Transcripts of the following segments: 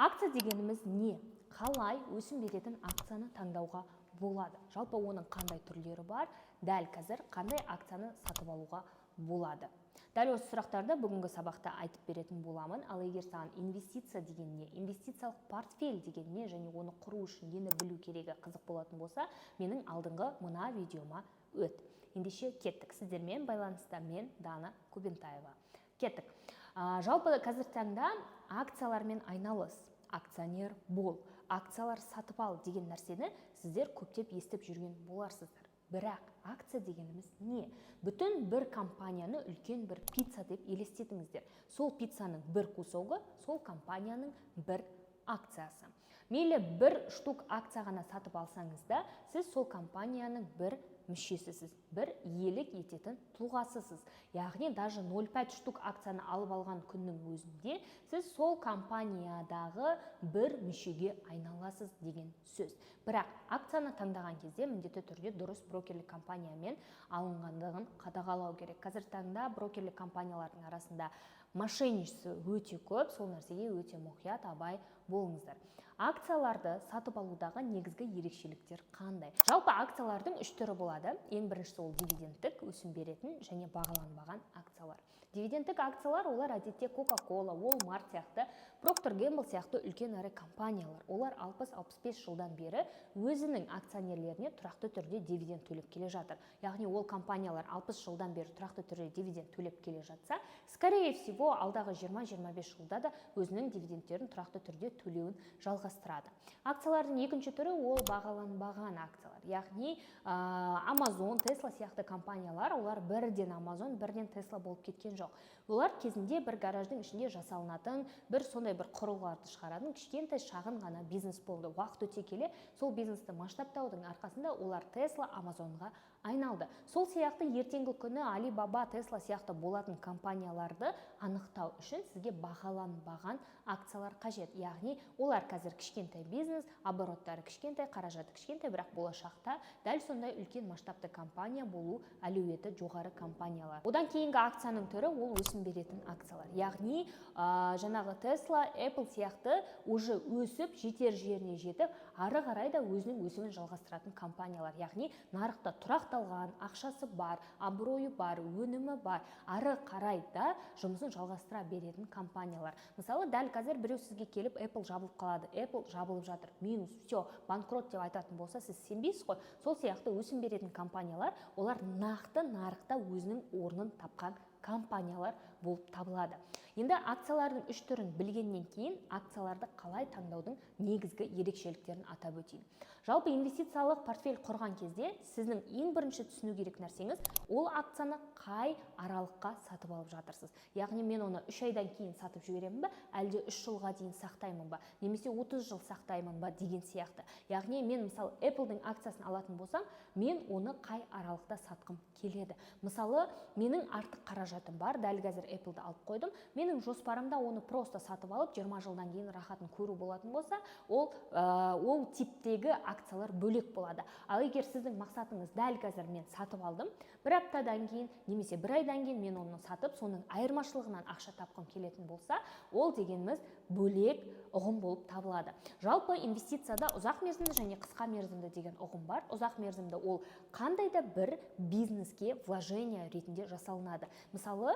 Акция дегеніміз не? Қалай өсім беретін акцияны таңдауға болады? Жалпы оның қандай түрлері бар? Дәл қазір қандай акцияны сатып алуға болады? Дәл осы сұрақтарды бүгінгі сабақта айтып беретін боламын. Ал егер саған инвестиция деген не, инвестициялық портфель деген не және оны құру үшін нені білу керегі қызық болатын болса, менің алдыңғы мына видеома өт. Ендеше кеттік. Сіздермен байланыста мен Дана Кубентаева. Кеттік. Жалпы қазір таңда акциялармен айналыс, акционер бол, акциялар сатып ал деген нәрсені сіздер көптеп естіп жүрген боларсыздар. Бірақ акция дегеніміз не? Бүтін бір компанияны үлкен бір пицца деп елестетіңіздер. Сол пиццаның бір кусогы, сол компанияның бір акциясы. Мейлі бір штук акция ғана сатып алсаңыз да, сіз сол компанияның бір мүшесісіз, бір иелік ететін тұлғасысыз. Яғни даже 0,5 штук акцияны алып алған күннің өзінде сіз сол компаниядағы бір мүшеге айналасыз деген сөз. Бірақ акцияны таңдаған кезде міндетті түрде дұрыс брокерлік компаниямен алынғандығын қадағалау керек. Қазір таңда брокерлік компаниялардың арасында мошенничество өте көп, сол нәрсеге өте мұқият абай болыңыздар. Акцияларды сатып алудағы негізгі ерекшеліктер қандай? Жалпы акциялардың үш түрі болады. Ең біріншісі ол дивидендтік, өсім беретін және бағаланбаған акциялар. Дивидендтік акциялар олар әдетте Coca-Cola, Walmart сияқты, Procter Gamble сияқты үлкен ірі компаниялар. Олар 60-65 жылдан бері өзінің акционерлеріне тұрақты түрде дивиденд төлеп келе жатыр. Яғни ол компаниялар 60 жылдан бері тұрақты түрде дивиденд төлеп келе жатса, скорее всего, алдағы 20-25 жылда да өзінің дивидендтерін тұрақты түрде төлеуін жалғастырады. Акциялардың екінші түрі ол бағаланбаған акциялар. Яғни Amazon, Tesla сияқты компаниялар, олар бірден Amazon, бірден Tesla болып кеткен жоқ. Олар кезінде бір гараждың ішінде жасалынатын, бір сондай бір құрылғыларды шығаратын кішкентай шағын ғана бизнес болды. Уақыт өте келе сол бизнесті масштабтаудың арқасында олар Tesla, Amazonға айналды. Сол сияқты ертеңгі күні Alibaba, Tesla сияқты болатын компанияларды анықтау үшін сізге бағаланбаған акциялар қажет. Яғни олар қазір кішкентай бизнес, обороттары кішкентай, қаражаты кішкентай, бірақ болашақта дәл сондай үлкен масштабты компания болу әлеуеті жоғары компаниялар. Одан кейінгі акцияның түрі ол өсім беретін акциялар. Яғни жаңағы Tesla, Apple сияқты уже өсіп, жетер жеріне жетіп, ары қарай да өзінің өсімін жалғастыратын компаниялар. Яғни нарықта тұрақталған, ақшасы бар, абыройы бар, өнімі бар, ары қарай да жұмысын жалғастыра беретін компаниялар. Мысалы, дәл қазір біреу сізге келіп Apple жабылып қалады, Apple жабылып жатыр, минус, все, банкрот деп айтатын болса, сіз сенбейсіз ғой. Сол сияқты өсім беретін компаниялар, олар нақты нарықта өзінің орнын тапқан компаниялар болып табылады. Енді акциялардың үш түрін білгеннен кейін акцияларды қалай таңдаудың негізгі ерекшеліктерін атап өтейін. Жалпы инвестициялық портфель құрған кезде сіздің ең бірінші түсіну керек нәрсеңіз ол акцияны қай аралыққа сатып алып жатырсыз. Яғни мен оны 3 айдан кейін сатып жіберемін ба, әлде 3 жылға дейін сақтаймын ба, немесе 30 жыл сақтаймын ба деген сияқты. Яғни мен мысалы Apple-дың акциясын алатын болсам, мен оны қай аралықта сатқым келеді. Мысалы, менің артық қаражатым бар, дәл қазір Apple-ды алып қойдым. Менің жоспарымда оны просто сатып алып 20 жылдан кейін рахатын көру болатын болса, ол типтегі акциялар бөлек болады. Ал егер сіздің мақсатыңыз дәл қазір мен сатып алдым, бір аптадан кейін немесе бір айдан кейін мен оны сатып, соның айырмашылығынан ақша тапқым келетін болса, ол дегеніміз бөлек ұғым болып табылады. Жалпы инвестицияда ұзақ мерзімді және қысқа мерзімді деген ұғым бар. Ұзақ мерзімді ол қандай да бір бизнеске вложение ретінде жасалынады. Мысалы,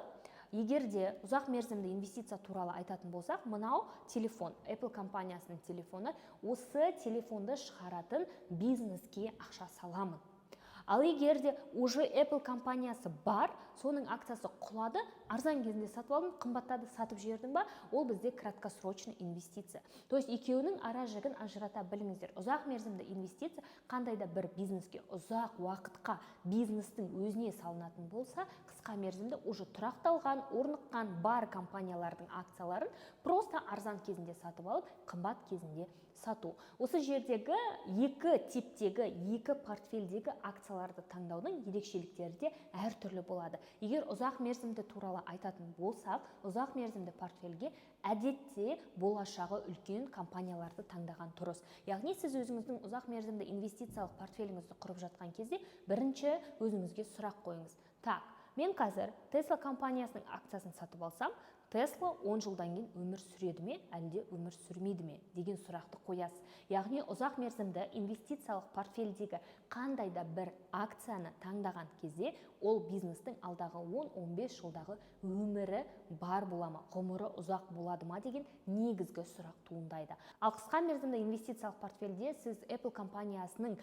егер де ұзақ мерзімді инвестиция туралы айтатын болсақ, мынау телефон, Apple компаниясының телефоны, осы телефонды шығаратын бизнеске ақша саламын. Ал егер де уже Apple компаниясы бар, соның акциясы құлады, арзан кезінде сатып алдым, қымбаттады сатып жібердім ба, ол бізде краткосрочный инвестиция. То есть екеуінің ара жігін ажырата біліңіздер. Ұзақ мерзімді инвестиция қандай да бір бизнеске ұзақ уақытқа бизнестің өзіне салынатын болса, қысқа мерзімді уже тұрақталған, орныққан бар компаниялардың акцияларын просто арзан кезінде сатып алып, қымбат кезінде сату. Осы жердегі екі типтегі, екі портфельдегі акцияларды таңдаудың ерекшеліктері де әртүрлі болады. Егер ұзақ мерзімді туралы айтатын болсақ, ұзақ мерзімді портфельге әдетте болашағы үлкен компанияларды таңдаған дұрыс. Яғни сіз өзіңіздің ұзақ мерзімді инвестициялық портфеліңізді құрып жатқан кезде бірінші өзіңізге сұрақ қойыңыз. Так, мен қазір Tesla компаниясының акциясын сатып алсам, Tesla 10 жылдан кейін өмір сүреді ме, әлде өмір сүрмейді ме деген сұрақты қоясыз. Яғни ұзақ мерзімді инвестициялық портфельдегі қандай да бір акцияны таңдаған кезде ол бизнестің алдағы 10-15 жылдағы өмірі бар бола ма, ғұмыры ұзақ болады ма деген негізгі сұрақ туындайды. Ал қысқа мерзімді инвестициялық портфельде сіз Apple компаниясының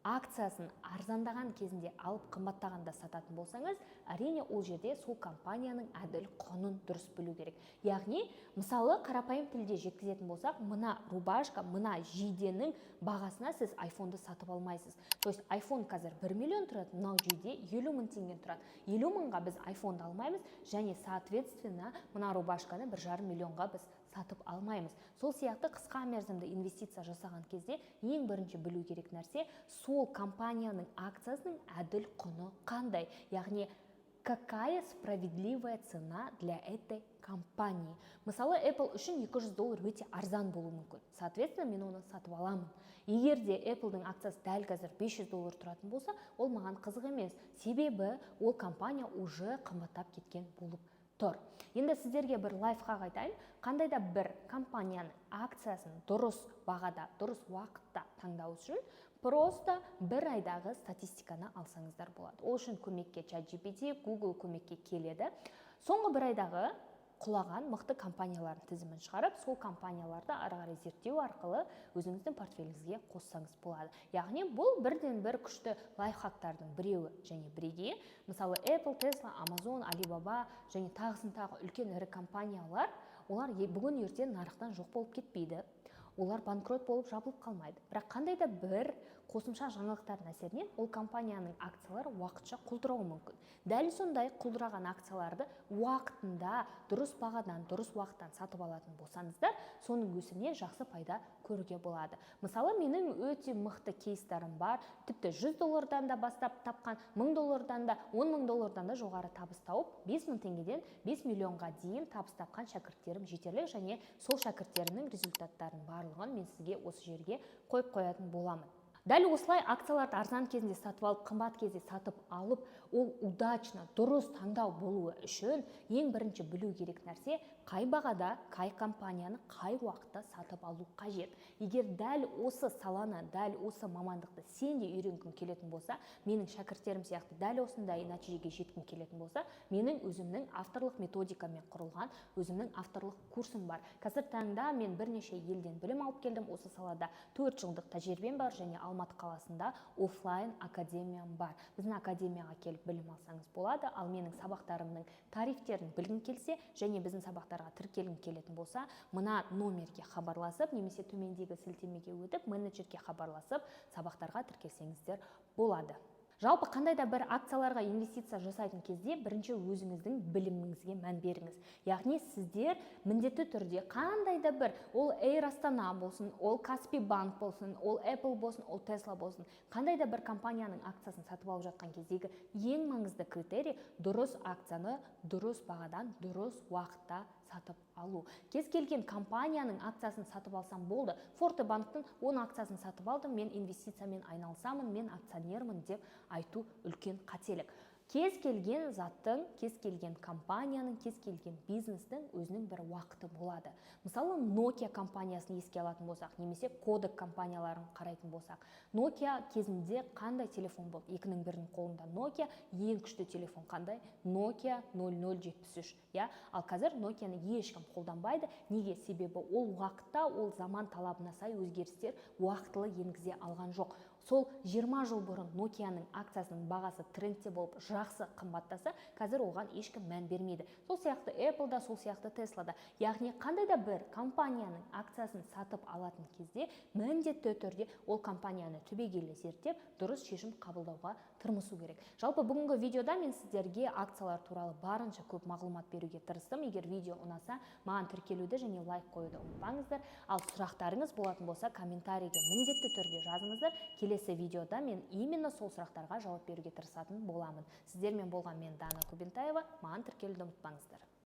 акциясын арзандаған кезінде алып қымбаттағанда сататын болсаңыз, әрине ол жерде сол компанияның әділ құнын дұрыс білу керек. Яғни, мысалы қарапайым тілде жеткізетін болсақ, мына рубашка, мына жейденің бағасына сіз iPhone-ды сатып алмайсыз. То есть iPhone қазір 1 миллион тұрады, мынау жейде 50 мың теңге тұрады. 50 мыңға біз iPhone-ды алмаймыз, және соответственно мына рубашканы 1,5 миллионға біз сатып алмаймыз. Сол сияқты қысқа мерзімді инвестиция жасаған кезде ең бірінші білу керек нәрсе сол компанияның акциясының әділ құны қандай. Яғни, какая справедливая цена для этой компании. Мысалы, Apple үшін $200 өте арзан болуы мүмкін. Соответственно, мен оны сатып аламын. Егер де Apple-дың акциясы дәл қазір $500 тұратын болса, ол маған қызық емес. Себебі ол компания уже қымбаттап кеткен болып тұр. Енді сіздерге бір лайфхак айтайын. Қандай да бір компанияның акциясын дұрыс бағада, дұрыс уақытта таңдау үшін просто бір айдағы статистиканы алсаңыздар болады. Ол үшін көмекке ChatGPT, Google көмекке келеді. Соңғы бір айдағы құлаған мықты компаниялардың тізімін шығарып, сол компанияларды ары қарай зерттеу арқылы өзіңіздің портфеліңізге қоссаңыз болады. Яғни бұл бірден бір күшті лайфхактардың біреуі және бірегейі. Мысалы Apple, Tesla, Amazon, Alibaba және тағы үлкен ірі компаниялар, олар бүгін ертең нарықтан жоқ болып кетпейді. Олар банкрот болып жабылып қалмайды. Бірақ қандай да бір қосымша жаңалықтардың әсерінен ол компанияның акциялары уақытша құлдырауы мүмкін. Дәл сондай құлдыраған акцияларды уақытында дұрыс бағадан, дұрыс уақыттан сатып алатын болсаңыздар, соның өсімінен жақсы пайда көруге болады. Мысалы, менің өте мықты кейстарым бар. Тіпті $100 да бастап тапқан, $1000 да, $10,000 да жоғары табыс тауып, 5000 теңгеден 5 миллионға дейін табыс тапқан шәкірттерім жетерлік, және сол шәкірттерінің результаттарын барлығын мен сізге осы жерге қойып қоятын боламын. Дәл осылай акцияларды арзан кезінде сатып алып, қымбат кезде сатып алып, ол удачно, дұрыс таңдау болуы үшін ең бірінші білу керек нәрсе қай бағада, қай компанияны, қай уақытта сатып алу қажет. Егер дәл осы саланы, дәл осы мамандықты сен де үйренгің келетін болса, менің шәкірттерім сияқты дәл осындай нәтижеге жеткім келетін болса, менің өзімнің авторлық методикамен құрылған өзімнің авторлық курсым бар. Қазір таңда мен бірнеше елден білім алып келдім. Осы салада 4 жылдық тәжірибем бар, және Алматы қаласында офлайн академиям бар. Біздің академияға келіп білім алсаңыз болады. Ал менің сабақтарымның тарифтерін білгің келсе, және біздің сабақтарға тіркелгің келетін болса, мына номерге хабарласып, немесе төмендегі сілтемеге өтіп, менеджерге хабарласып, сабақтарға тіркелсеңіздер болады. Жалпы қандай да бір акцияларға инвестиция жасайтын кезде бірінші өзіңіздің біліміңізге мән беріңіз. Яғни сіздер міндетті түрде қандай да бір, ол Air Astana болсын, ол Каспий банк болсын, ол Apple болсын, ол Tesla болсын, қандай да бір компанияның акциясын сатып алып жатқан кездегі ең маңызды критерий дұрыс акцияны дұрыс бағадан, дұрыс уақытта сатып алу. Кез келген компанияның акциясын сатып алсам болды. Forte банктың 10 акциясын сатып алдым, мен инвестициямен айналысамын, мен акционермін деп айту үлкен қателік. Кез келген заттың, кез келген компанияның, кез келген бизнестің өзінің бір уақыты болады. Мысалы, Nokia компаниясын еске алатын болсақ, немесе Kodak компанияларын қарайтын болсақ, Nokia кезінде қандай телефон болды? Екінің бірінің қолында Nokia, ең күшті телефон қандай? Nokia 0073. Ал қазір Nokia-ны ешкім қолданбайды. Неге? Себебі ол уақытта, ол заман талабына сай өзгерістер уақытылы енгізе алған жоқ. Сол 20 жыл бұрын Nokia-ның акциясының бағасы трендте болып жақсы қымбаттаса, қазір оған ешкім мән бермейді. Сол сияқты Apple-да, сол сияқты Tesla-да. Яғни қандай да бір компанияның акциясын сатып алатын кезде міндетті түрде ол компанияны түбегейлі зерттеп, дұрыс шешім қабылдауға тырмысу керек. Жалпы бүгінгі видеода мен сіздерге акциялар туралы барынша көп мағлұмат беруге тырыстым. Егер видео ұнаса, маған тіркелуді және лайк қоюды ұмытпаңыздар. Ал сұрақтарыңыз болатын болса, комментарийге міндетті түрде жазыңыздар. Келесі видеода мен именно сол сұрақтарға жауап беруге тырысатын боламын. Сіздермен болған мен Дана Кубентаева. Маған тіркелуді ұмытпаңыздар.